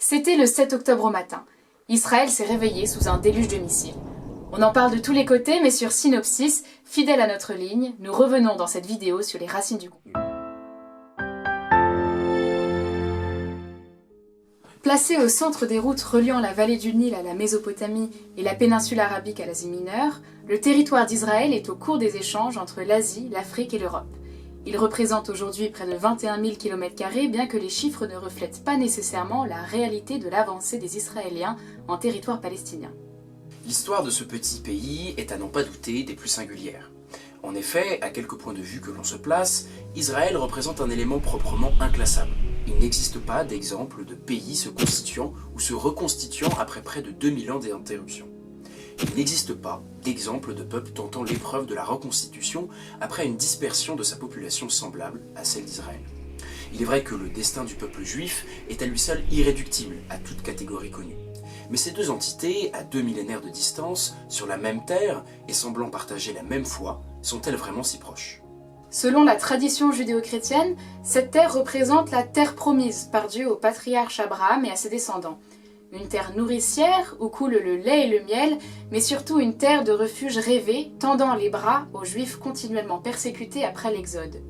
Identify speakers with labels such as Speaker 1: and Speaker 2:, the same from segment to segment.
Speaker 1: C'était le 7 octobre au matin. Israël s'est réveillé sous un déluge de missiles. On en parle de tous les côtés, mais sur Synopsis, fidèle à notre ligne, nous revenons dans cette vidéo sur les racines du contenu. Placé au centre des routes reliant la vallée du Nil à la Mésopotamie et la péninsule arabique à l'Asie mineure, le territoire d'Israël est au cours des échanges entre l'Asie, l'Afrique et l'Europe. Il représente aujourd'hui près de 21 000 km², bien que les chiffres ne reflètent pas nécessairement la réalité de l'avancée des Israéliens en territoire palestinien.
Speaker 2: L'histoire de ce petit pays est à n'en pas douter des plus singulières. En effet, à quelques points de vue que l'on se place, Israël représente un élément proprement inclassable. Il n'existe pas d'exemple de pays se constituant ou se reconstituant après près de 2000 ans d'interruption. Il n'existe pas d'exemple de peuple tentant l'épreuve de la reconstitution après une dispersion de sa population semblable à celle d'Israël. Il est vrai que le destin du peuple juif est à lui seul irréductible à toute catégorie connue. Mais ces deux entités, à 2 millénaires de distance, sur la même terre et semblant partager la même foi, sont-elles vraiment si proches ?
Speaker 1: Selon la tradition judéo-chrétienne, cette terre représente la terre promise par Dieu au patriarche Abraham et à ses descendants. Une terre nourricière où coule le lait et le miel, mais surtout une terre de refuge rêvée, tendant les bras aux Juifs continuellement persécutés après l'Exode.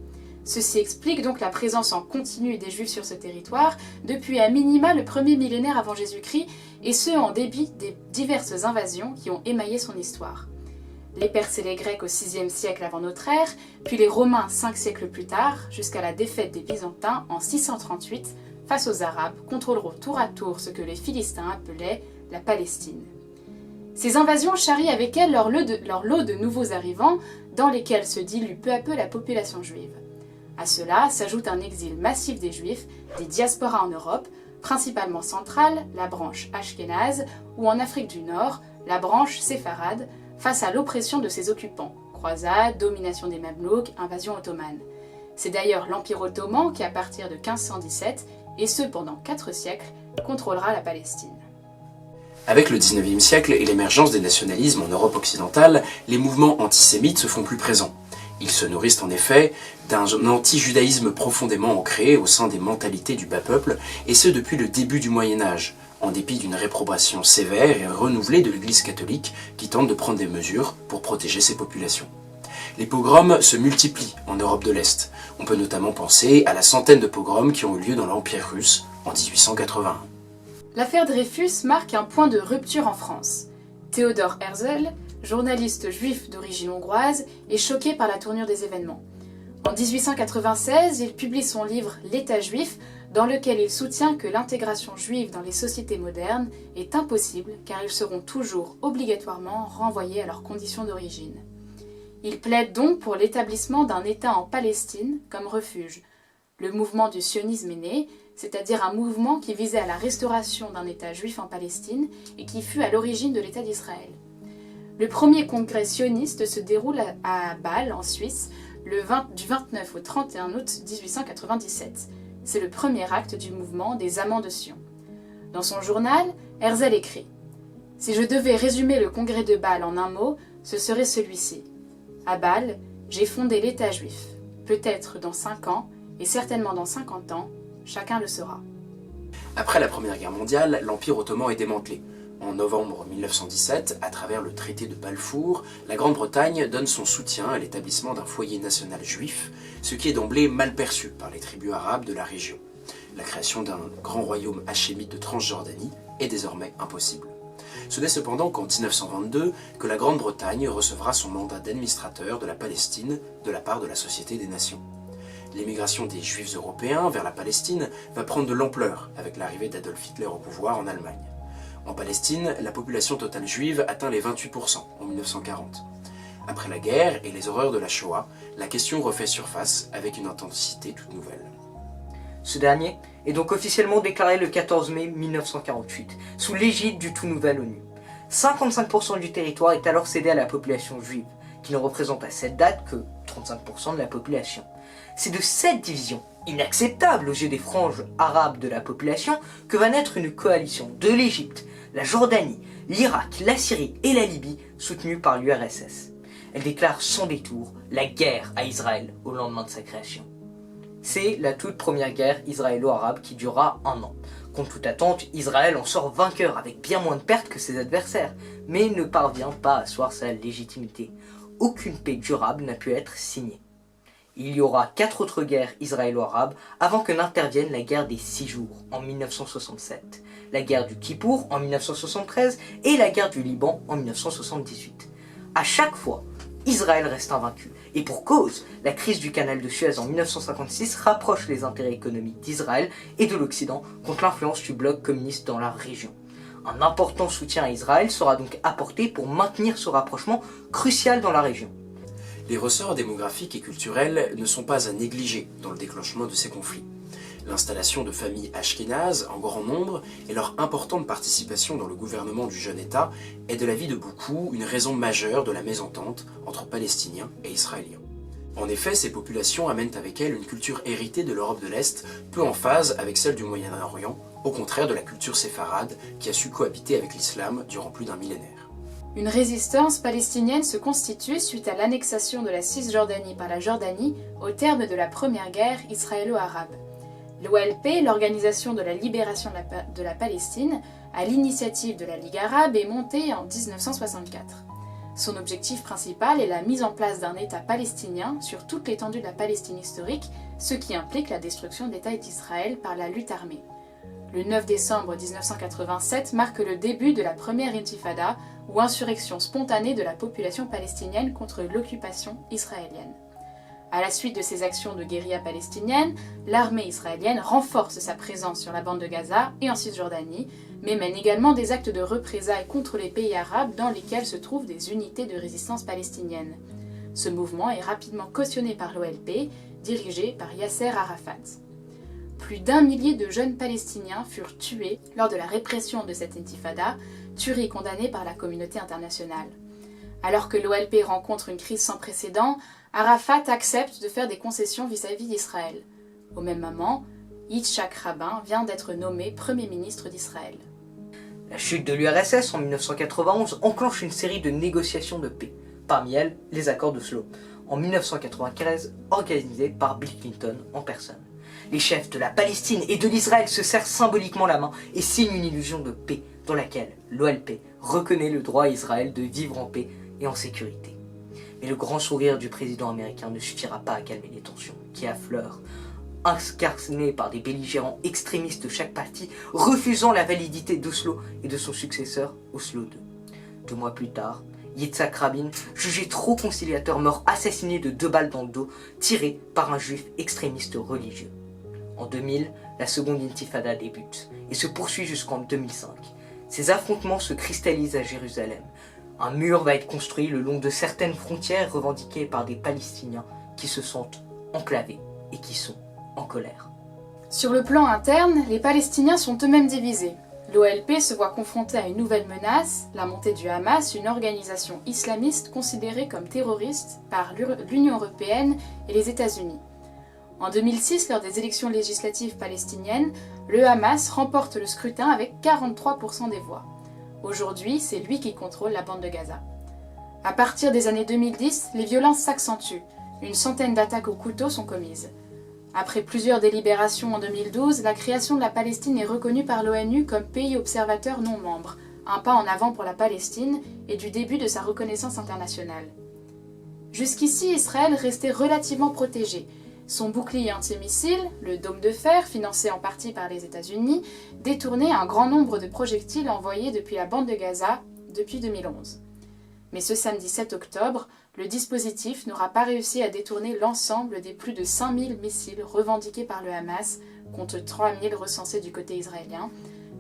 Speaker 1: Ceci explique donc la présence en continu des Juifs sur ce territoire depuis à minima le premier millénaire avant Jésus-Christ, et ce en dépit des diverses invasions qui ont émaillé son histoire. Les Perses et les Grecs au VIe siècle avant notre ère, puis les Romains 5 siècles plus tard, jusqu'à la défaite des Byzantins en 638, face aux Arabes, contrôleront tour à tour ce que les Philistins appelaient la Palestine. Ces invasions charrient avec elles leur lot de nouveaux arrivants, dans lesquels se dilue peu à peu la population juive. À cela s'ajoute un exil massif des Juifs, des diasporas en Europe, principalement centrale, la branche ashkénaze, ou en Afrique du Nord, la branche séfarade, face à l'oppression de ses occupants, croisades, domination des Mamelouks, invasion ottomane. C'est d'ailleurs l'Empire ottoman qui, à partir de 1517, et ce pendant 4 siècles, contrôlera la Palestine.
Speaker 2: Avec le XIXe siècle et l'émergence des nationalismes en Europe occidentale, les mouvements antisémites se font plus présents. Ils se nourrissent en effet d'un anti-judaïsme profondément ancré au sein des mentalités du bas peuple, et ce depuis le début du Moyen-Âge, en dépit d'une réprobation sévère et renouvelée de l'Église catholique qui tente de prendre des mesures pour protéger ses populations. Les pogroms se multiplient en Europe de l'Est. On peut notamment penser à la centaine de pogroms qui ont eu lieu dans l'Empire russe en 1881.
Speaker 1: L'affaire Dreyfus marque un point de rupture en France. Theodor Herzl, journaliste juif d'origine hongroise, est choqué par la tournure des événements. En 1896, il publie son livre « L'État juif », dans lequel il soutient que l'intégration juive dans les sociétés modernes est impossible car ils seront toujours obligatoirement renvoyés à leurs conditions d'origine. Il plaide donc pour l'établissement d'un État en Palestine comme refuge. Le mouvement du sionisme est né, c'est-à-dire un mouvement qui visait à la restauration d'un État juif en Palestine et qui fut à l'origine de l'État d'Israël. Le premier congrès sioniste se déroule à Bâle, en Suisse, du 29 au 31 août 1897. C'est le premier acte du mouvement des Amants de Sion. Dans son journal, Herzl écrit « Si je devais résumer le congrès de Bâle en un mot, ce serait celui-ci. À Bâle, j'ai fondé l'État juif. Peut-être dans 5 ans, et certainement dans 50 ans, chacun le saura. »
Speaker 2: Après la Première Guerre mondiale, l'Empire ottoman est démantelé. En novembre 1917, à travers le traité de Balfour, la Grande-Bretagne donne son soutien à l'établissement d'un foyer national juif, ce qui est d'emblée mal perçu par les tribus arabes de la région. La création d'un grand royaume hachémite de Transjordanie est désormais impossible. Ce n'est cependant qu'en 1922 que la Grande-Bretagne recevra son mandat d'administrateur de la Palestine de la part de la Société des Nations. L'émigration des Juifs européens vers la Palestine va prendre de l'ampleur avec l'arrivée d'Adolf Hitler au pouvoir en Allemagne. En Palestine, la population totale juive atteint les 28% en 1940. Après la guerre et les horreurs de la Shoah, la question refait surface avec une intensité toute nouvelle.
Speaker 3: Ce dernier est donc officiellement déclaré le 14 mai 1948, sous l'égide du tout nouvel ONU. 55% du territoire est alors cédé à la population juive, qui ne représente à cette date que 35% de la population. C'est de cette division, inacceptable aux yeux des franges arabes de la population, que va naître une coalition de l'Égypte, la Jordanie, l'Irak, la Syrie et la Libye, soutenue par l'URSS. Elle déclare sans détour la guerre à Israël au lendemain de sa création. C'est la toute première guerre israélo-arabe qui durera 1 an. Contre toute attente, Israël en sort vainqueur avec bien moins de pertes que ses adversaires, mais ne parvient pas à asseoir sa légitimité. Aucune paix durable n'a pu être signée. Il y aura 4 autres guerres israélo-arabes avant que n'intervienne la guerre des 6 jours en 1967, la guerre du Kippour en 1973 et la guerre du Liban en 1978. À chaque fois, Israël reste invaincu. Et pour cause, la crise du canal de Suez en 1956 rapproche les intérêts économiques d'Israël et de l'Occident contre l'influence du bloc communiste dans la région. Un important soutien à Israël sera donc apporté pour maintenir ce rapprochement crucial dans la région.
Speaker 2: Les ressorts démographiques et culturels ne sont pas à négliger dans le déclenchement de ces conflits. L'installation de familles ashkénazes en grand nombre et leur importante participation dans le gouvernement du jeune État est de l'avis de beaucoup une raison majeure de la mésentente entre Palestiniens et Israéliens. En effet, ces populations amènent avec elles une culture héritée de l'Europe de l'Est, peu en phase avec celle du Moyen-Orient, au contraire de la culture séfarade qui a su cohabiter avec l'islam durant plus d'un millénaire.
Speaker 1: Une résistance palestinienne se constitue suite à l'annexation de la Cisjordanie par la Jordanie au terme de la première guerre israélo-arabe. L'OLP, l'Organisation de la Libération de la Palestine, à l'initiative de la Ligue arabe, est montée en 1964. Son objectif principal est la mise en place d'un État palestinien sur toute l'étendue de la Palestine historique, ce qui implique la destruction de l'État d'Israël par la lutte armée. Le 9 décembre 1987 marque le début de la première intifada, ou insurrection spontanée de la population palestinienne contre l'occupation israélienne. À la suite de ces actions de guérilla palestinienne, l'armée israélienne renforce sa présence sur la bande de Gaza et en Cisjordanie, mais mène également des actes de représailles contre les pays arabes dans lesquels se trouvent des unités de résistance palestiniennes. Ce mouvement est rapidement cautionné par l'OLP, dirigé par Yasser Arafat. Plus d'1 millier de jeunes Palestiniens furent tués lors de la répression de cette intifada, tuerie condamnée par la communauté internationale. Alors que l'OLP rencontre une crise sans précédent, Arafat accepte de faire des concessions vis-à-vis d'Israël. Au même moment, Yitzhak Rabin vient d'être nommé Premier ministre d'Israël.
Speaker 3: La chute de l'URSS en 1991 enclenche une série de négociations de paix, parmi elles les accords d'Oslo, en 1995 organisés par Bill Clinton en personne. Les chefs de la Palestine et de l'Israël se serrent symboliquement la main et signent une illusion de paix dans laquelle l'OLP reconnaît le droit à Israël de vivre en paix et en sécurité. Mais le grand sourire du président américain ne suffira pas à calmer les tensions qui affleurent, incarnées par des belligérants extrémistes de chaque parti, refusant la validité d'Oslo et de son successeur Oslo II. 2 mois plus tard, Yitzhak Rabin, jugé trop conciliateur, meurt assassiné de 2 balles dans le dos, tiré par un juif extrémiste religieux. En 2000, la seconde intifada débute et se poursuit jusqu'en 2005. Ces affrontements se cristallisent à Jérusalem. Un mur va être construit le long de certaines frontières revendiquées par des Palestiniens qui se sentent enclavés et qui sont en colère.
Speaker 1: Sur le plan interne, les Palestiniens sont eux-mêmes divisés. L'OLP se voit confrontée à une nouvelle menace, la montée du Hamas, une organisation islamiste considérée comme terroriste par l'Union européenne et les États-Unis. En 2006, lors des élections législatives palestiniennes, le Hamas remporte le scrutin avec 43% des voix. Aujourd'hui, c'est lui qui contrôle la bande de Gaza. À partir des années 2010, les violences s'accentuent. Une centaine d'attaques au couteau sont commises. Après plusieurs délibérations en 2012, la création de la Palestine est reconnue par l'ONU comme pays observateur non membre, un pas en avant pour la Palestine et du début de sa reconnaissance internationale. Jusqu'ici, Israël restait relativement protégé. Son bouclier antimissile, le dôme de fer, financé en partie par les États-Unis, détournait un grand nombre de projectiles envoyés depuis la bande de Gaza depuis 2011. Mais ce samedi 7 octobre, le dispositif n'aura pas réussi à détourner l'ensemble des plus de 5000 missiles revendiqués par le Hamas, contre 3000 recensés du côté israélien,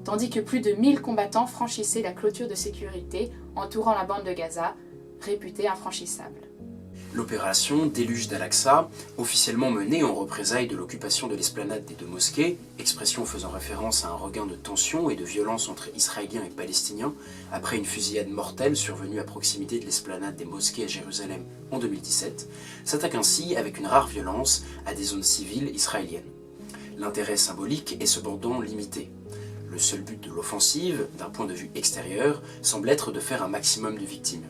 Speaker 1: tandis que plus de 1000 combattants franchissaient la clôture de sécurité entourant la bande de Gaza, réputée infranchissable.
Speaker 2: L'opération Déluge d'Al-Aqsa, officiellement menée en représailles de l'occupation de l'esplanade des 2 mosquées, expression faisant référence à un regain de tension et de violence entre Israéliens et Palestiniens, après une fusillade mortelle survenue à proximité de l'esplanade des mosquées à Jérusalem en 2017, s'attaque ainsi avec une rare violence à des zones civiles israéliennes. L'intérêt symbolique est cependant limité. Le seul but de l'offensive, d'un point de vue extérieur, semble être de faire un maximum de victimes.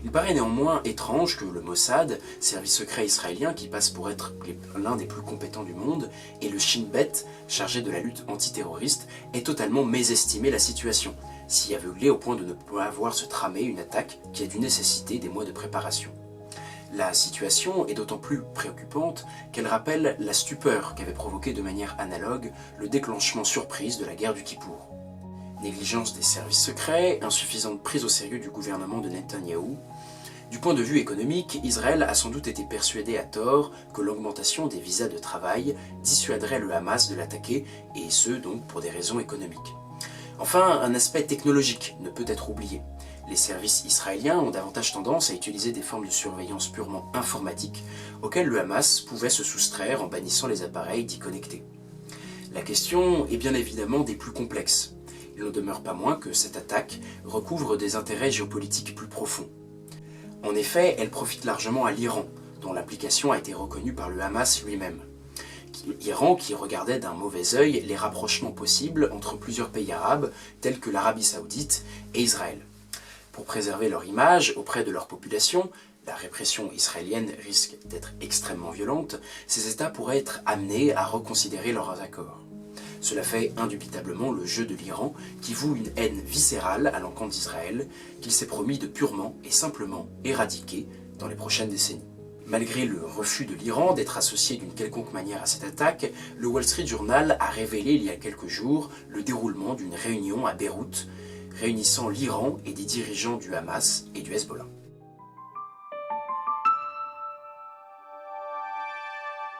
Speaker 2: Il paraît néanmoins étrange que le Mossad, service secret israélien qui passe pour être l'un des plus compétents du monde, et le Shin Bet, chargé de la lutte antiterroriste, ait totalement mésestimé la situation, s'y aveugler au point de ne pas voir se tramer une attaque qui a dû nécessiter des mois de préparation. La situation est d'autant plus préoccupante qu'elle rappelle la stupeur qu'avait provoqué de manière analogue le déclenchement surprise de la guerre du Kippour. Négligence des services secrets, insuffisante prise au sérieux du gouvernement de Netanyahou. Du point de vue économique, Israël a sans doute été persuadé à tort que l'augmentation des visas de travail dissuaderait le Hamas de l'attaquer, et ce donc pour des raisons économiques. Enfin, un aspect technologique ne peut être oublié. Les services israéliens ont davantage tendance à utiliser des formes de surveillance purement informatique auxquelles le Hamas pouvait se soustraire en bannissant les appareils d'y connecter. La question est bien évidemment des plus complexes. Il n'en demeure pas moins que cette attaque recouvre des intérêts géopolitiques plus profonds. En effet, elle profite largement à l'Iran, dont l'implication a été reconnue par le Hamas lui-même. L'Iran qui regardait d'un mauvais œil les rapprochements possibles entre plusieurs pays arabes tels que l'Arabie Saoudite et Israël. Pour préserver leur image auprès de leur population, la répression israélienne risque d'être extrêmement violente, ces États pourraient être amenés à reconsidérer leurs accords. Cela fait indubitablement le jeu de l'Iran qui voue une haine viscérale à l'encontre d'Israël qu'il s'est promis de purement et simplement éradiquer dans les prochaines décennies. Malgré le refus de l'Iran d'être associé d'une quelconque manière à cette attaque, le Wall Street Journal a révélé il y a quelques jours le déroulement d'une réunion à Beyrouth réunissant l'Iran et des dirigeants du Hamas et du Hezbollah.